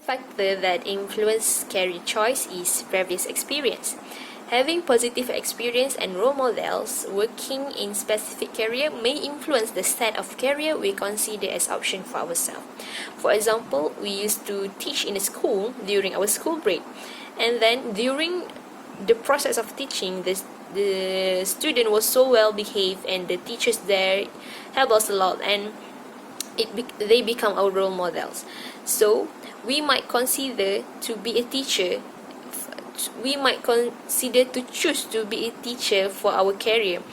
factor that influence career choice is previous experience. Having positive experience and role models working in specific career may influence the set of career we consider as option for ourselves. For example, we used to teach in a school during our school break, and then during the process of teaching, the student was so well behaved, and the teachers there help us a lot, and they become our role models. So we might consider to be a teacher. We might consider to choose to be a teacher for our career.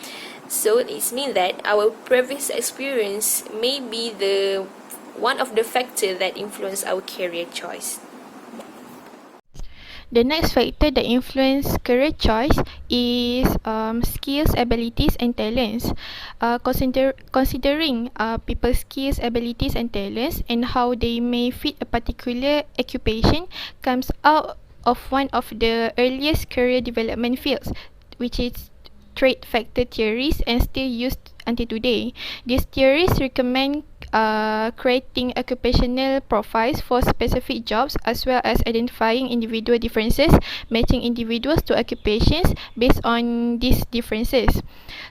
So it means that our previous experience may be the one of the factors that influence our career choice. The next factor that influence career choice is skills, abilities, and talents. Considering people's skills, abilities, and talents, and how they may fit a particular occupation, comes out of one of the earliest career development fields, which is trait factor theories, and still used until today. These theories recommend creating occupational profiles for specific jobs, as well as identifying individual differences, matching individuals to occupations based on these differences.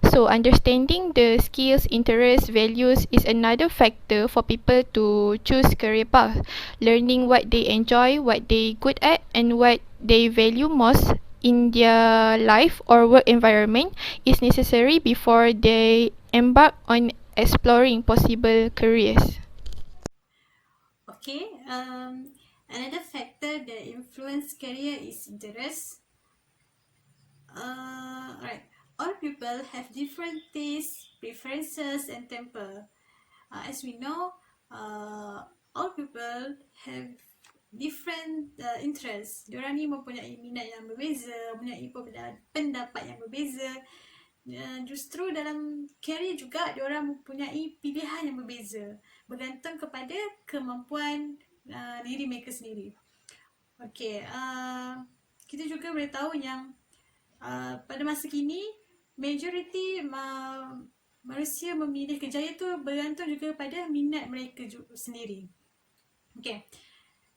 So, understanding the skills, interests, values is another factor for people to choose career path. Learning what they enjoy, what they good at, and what they value most in their life or work environment is necessary before they embark on exploring possible careers. Okay, another factor that influence career is interest. Alright, all people have different tastes, preferences, and temper. As we know, all people have different interests. Diorang ni mempunyai minat yang berbeza, mempunyai pendapat yang berbeza. Justru dalam career juga diorang mempunyai pilihan yang berbeza, bergantung kepada kemampuan diri mereka sendiri. Okay, kita juga boleh tahu yang pada masa kini majoriti manusia memilih kerjaya tu bergantung juga pada minat mereka sendiri. Okay,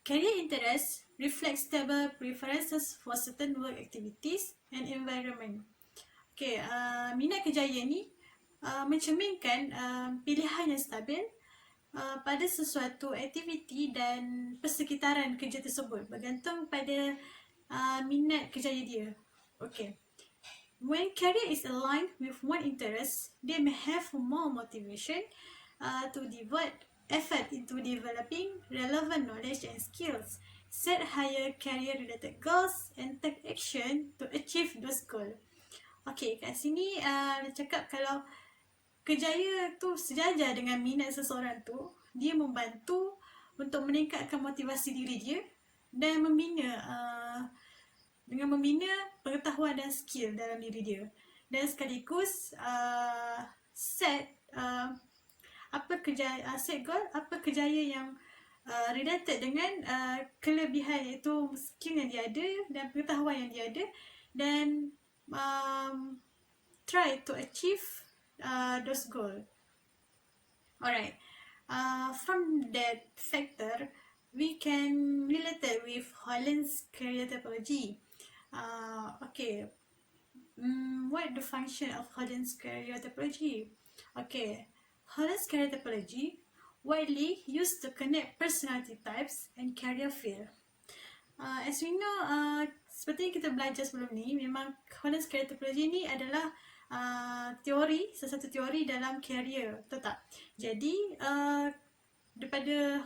career interest reflects stable preferences for certain work activities and environment. Okay, minat kerjaya ni mencerminkan pilihan yang stabil pada sesuatu aktiviti dan persekitaran kerja tersebut, bergantung pada minat kerjaya dia. Okay, when career is aligned with one interest, they may have more motivation to devote effort into developing relevant knowledge and skills, set higher career-related goals, and take action to achieve those goals. Okay, kat sini dia cakap kalau kerjaya tu sejajar dengan minat seseorang tu, dia membantu untuk meningkatkan motivasi diri dia dan dengan membina pengetahuan dan skill dalam diri dia, dan sekaligus set goal, apa kerjaya yang related dengan kelebihan, iaitu skill yang dia ada dan pengetahuan yang dia ada, dan try to achieve those goals. Alright, from that factor, we can relate it with Holland's career typology. Okay, what the function of Holland's career typology? Okay, Holland's career typology widely used to connect personality types and career field. As we know, seperti yang kita belajar sebelum ni, memang Holland's career typology ni adalah satu teori dalam career, betul tak? Jadi daripada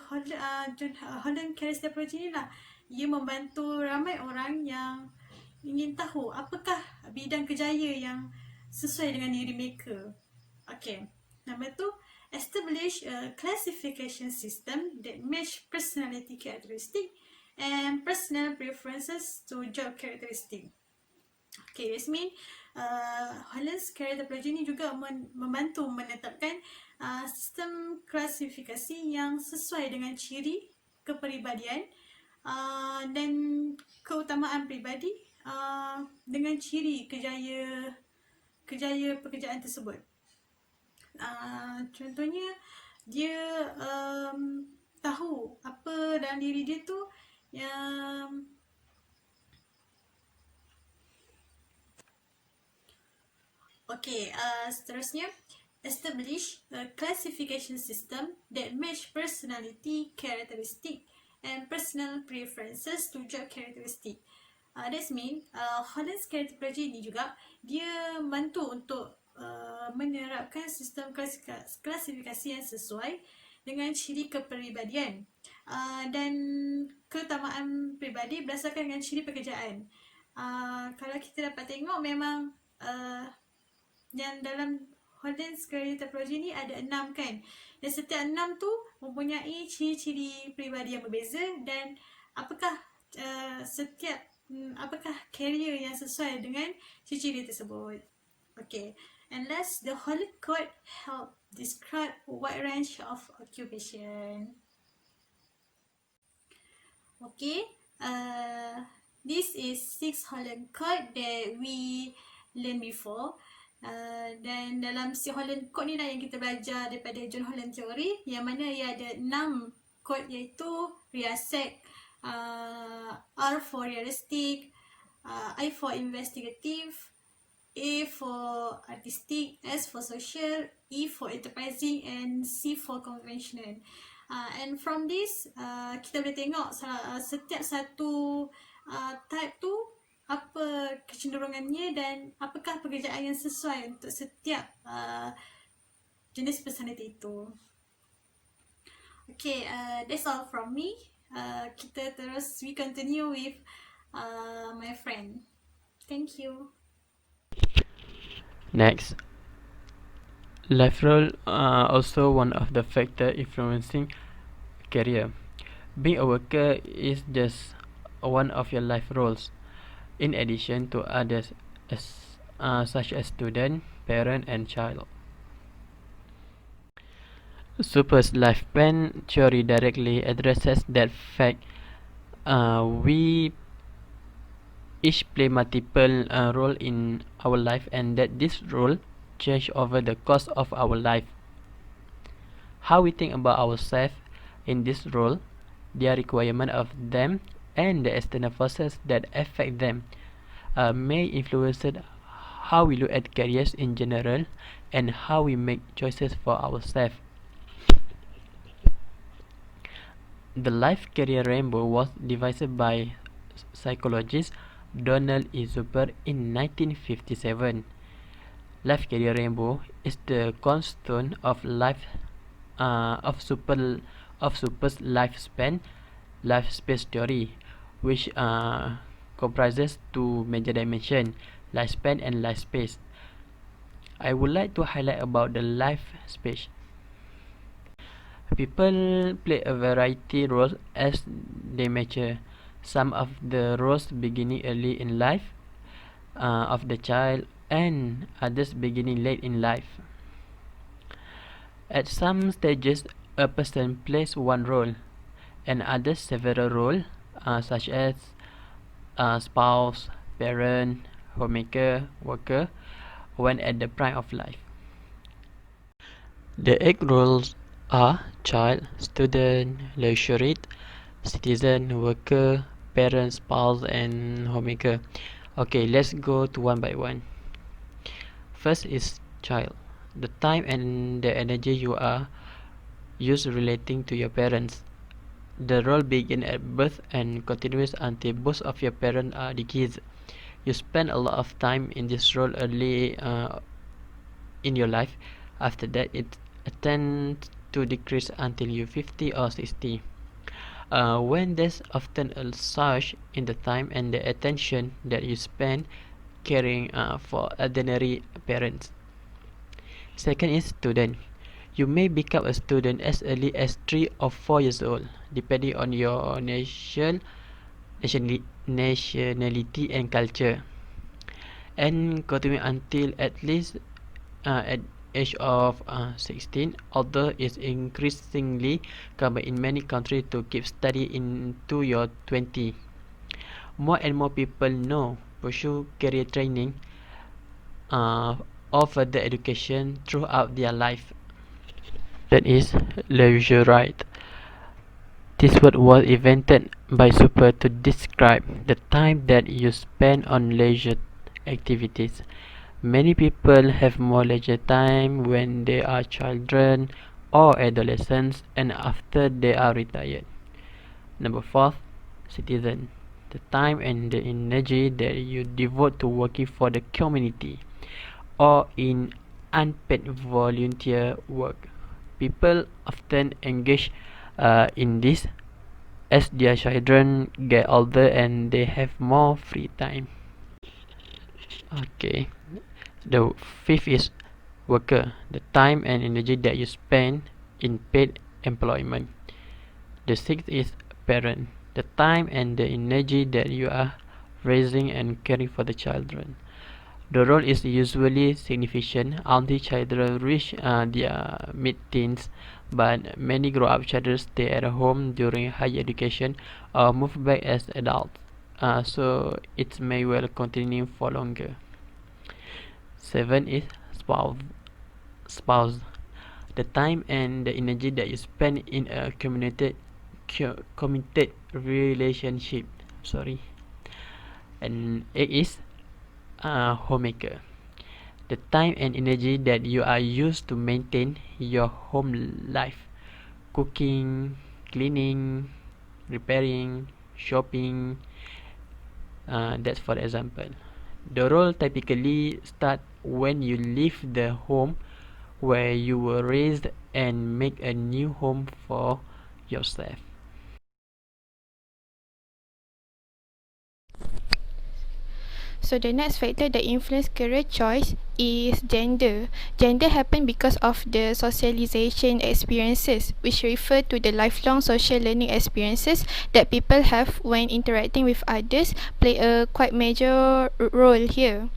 Holland career typology ni lah, ia membantu ramai orang yang ingin tahu apakah bidang kerjaya yang sesuai dengan diri mereka. Okay, nombor tu, establish a classification system that match personality characteristic and personal preferences to job characteristic. Okay, this means Holland's career typology ni juga membantu menetapkan sistem klasifikasi yang sesuai dengan ciri kepribadian dan keutamaan peribadi dengan ciri kerjaya pekerjaan tersebut. Contohnya, dia tahu apa dalam diri dia tu Um, okay, seterusnya, establish a classification system that match personality characteristic and personal preferences to job characteristic. That's mean Holland's characterology ni juga dia bantu untuk menerapkan sistem klasifikasi yang sesuai dengan ciri kepribadian dan keutamaan peribadi berdasarkan dengan ciri pekerjaan. Kalau kita dapat tengok memang yang dalam Holland's characterology ni ada 6 kan, dan setiap 6 tu mempunyai ciri-ciri peribadi yang berbeza dan apakah apakah career yang sesuai dengan ciri-ciri tersebut. Okay, and last, the Holland Code help describe a wide range of occupation. Okay, this is 6 Holland Code that we learned before. Dan dalam si Holland Code ni lah yang kita belajar daripada John Holland Theory, yang mana ia ada 6 code, iaitu RIASEC, R for realistic, I for investigative, A for artistic, S for social, E for enterprising, and C for conventional. And from this, kita boleh tengok setiap satu type tu apa kecenderungannya dan apakah pekerjaan yang sesuai untuk setiap jenis personality itu. Okay, that's all from me. We continue with my friend. Thank you. Next, life role are also one of the factor influencing career. Being a worker is just one of your life roles, in addition to others such as student, parent, and child. Super's lifespan theory directly addresses that fact. We each play multiple role in our life, and that this role change over the course of our life. How we think about ourselves in this role, the requirement of them, and the external forces that affect them may influence how we look at careers in general and how we make choices for ourselves. The life career rainbow was devised by psychologist Donald E. Super in 1957. Life career rainbow is the cornerstone of Super's lifespan life space theory, which comprises two major dimensions, lifespan and life space. I would like to highlight about the life space. People play a variety roles as they mature. Some of the roles beginning early in life of the child, and others beginning late in life. At some stages, a person plays one role, and others several roles, such as spouse, parent, homemaker, worker, when at the prime of life. The 8 roles are child, student, leisureite, citizen, worker, parent, spouse, and homemaker. Okay, let's go to one by one. First is child. The time and the energy you are used relating to your parents. The role begins at birth and continues until both of your parents are the kids. You spend a lot of time in this role early in your life. After that, it tends to decrease until you're 50 or 60. When there's often a surge in the time and the attention that you spend caring for ordinary parents. Second is student. You may become a student as early as 3 or 4 years old, depending on your nationality and culture, and continue until at least at age of 16, although it's increasingly common in many countries to keep study into your 20. More and more people now pursue career training or further education throughout their life. That is leisureite. This word was invented by Super to describe the time that you spend on leisure activities. Many people have more leisure time when they are children or adolescents and after they are retired. Number 4, citizen. The time and the energy that you devote to working for the community or in unpaid volunteer work. People often engage in this as their children get older and they have more free time. Okay, the fifth is worker, the time and energy that you spend in paid employment. The sixth is parent, the time and the energy that you are raising and caring for the children. The role is usually significant until children reach their mid-teens, but many grown-up children stay at home during higher education or move back as adults, so it may well continue for longer. 7 is spouse, the time and the energy that you spend in a committed relationship. Sorry. And 8 is homemaker, the time and energy that you are used to maintain your home life, cooking, cleaning, repairing, shopping. That's for example. The role typically start when you leave the home where you were raised and make a new home for yourself. So the next factor that influence career choice is gender. Gender happen because of the socialization experiences, which refer to the lifelong social learning experiences that people have when interacting with others, play a quite major role here.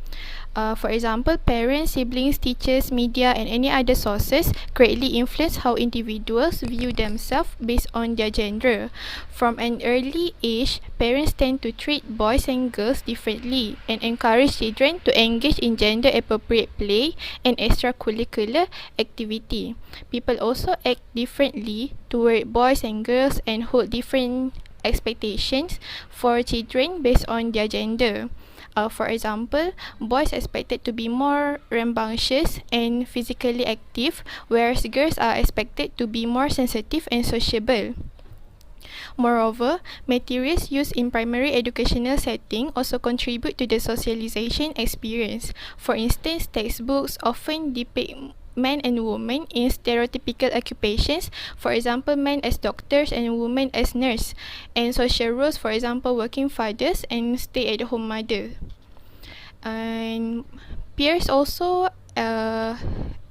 For example, parents, siblings, teachers, media, and any other sources greatly influence how individuals view themselves based on their gender. From an early age, parents tend to treat boys and girls differently and encourage children to engage in gender appropriate play and extracurricular activity. People also act differently toward boys and girls and hold different expectations for children based on their gender. For example, boys are expected to be more rambunctious and physically active, whereas girls are expected to be more sensitive and sociable. Moreover, materials used in primary educational setting also contribute to the socialization experience. For instance, textbooks often depict men and women in stereotypical occupations, for example, men as doctors and women as nurses, and social roles, for example, working fathers and stay-at-home mothers. And peers also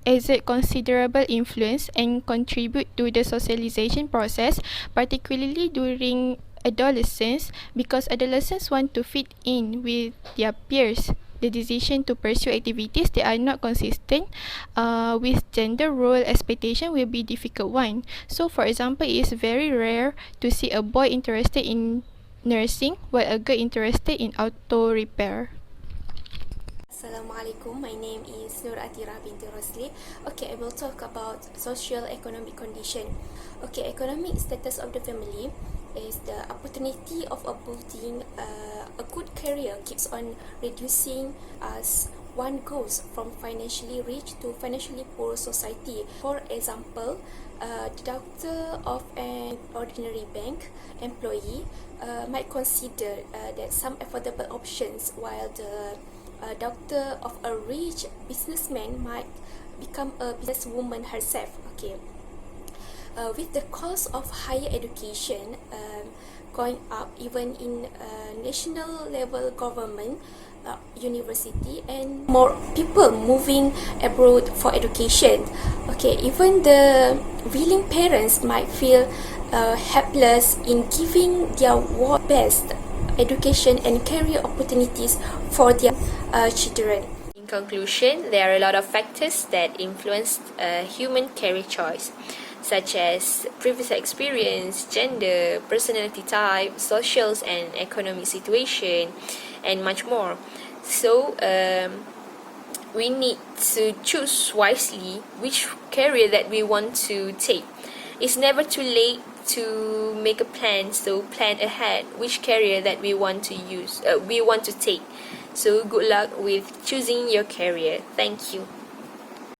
exert considerable influence and contribute to the socialization process, particularly during adolescence, because adolescents want to fit in with their peers. The decision to pursue activities that are not consistent with gender role expectation will be difficult one. So, for example, it is very rare to see a boy interested in nursing while a girl interested in auto repair. Assalamualaikum, my name is Nur Atira binti Rosli. Okay, I will talk about social economic condition. Okay, economic status of the family is the opportunity of building a good career keeps on reducing as one goes from financially rich to financially poor society. For example, the doctor of an ordinary bank employee might consider that some affordable options, while the doctor of a rich businessman might become a businesswoman herself. Okay. With the cost of higher education going up, even in national level government, university, and more people moving abroad for education. Okay, even the willing parents might feel helpless in giving their best education and career opportunities for their children. In conclusion, there are a lot of factors that influence human career choice, such as previous experience, gender, personality type, social and economic situation, and much more. So, we need to choose wisely which career that we want to take. It's never too late to make a plan, so plan ahead which career that we want to take. So good luck with choosing your career. Thank you.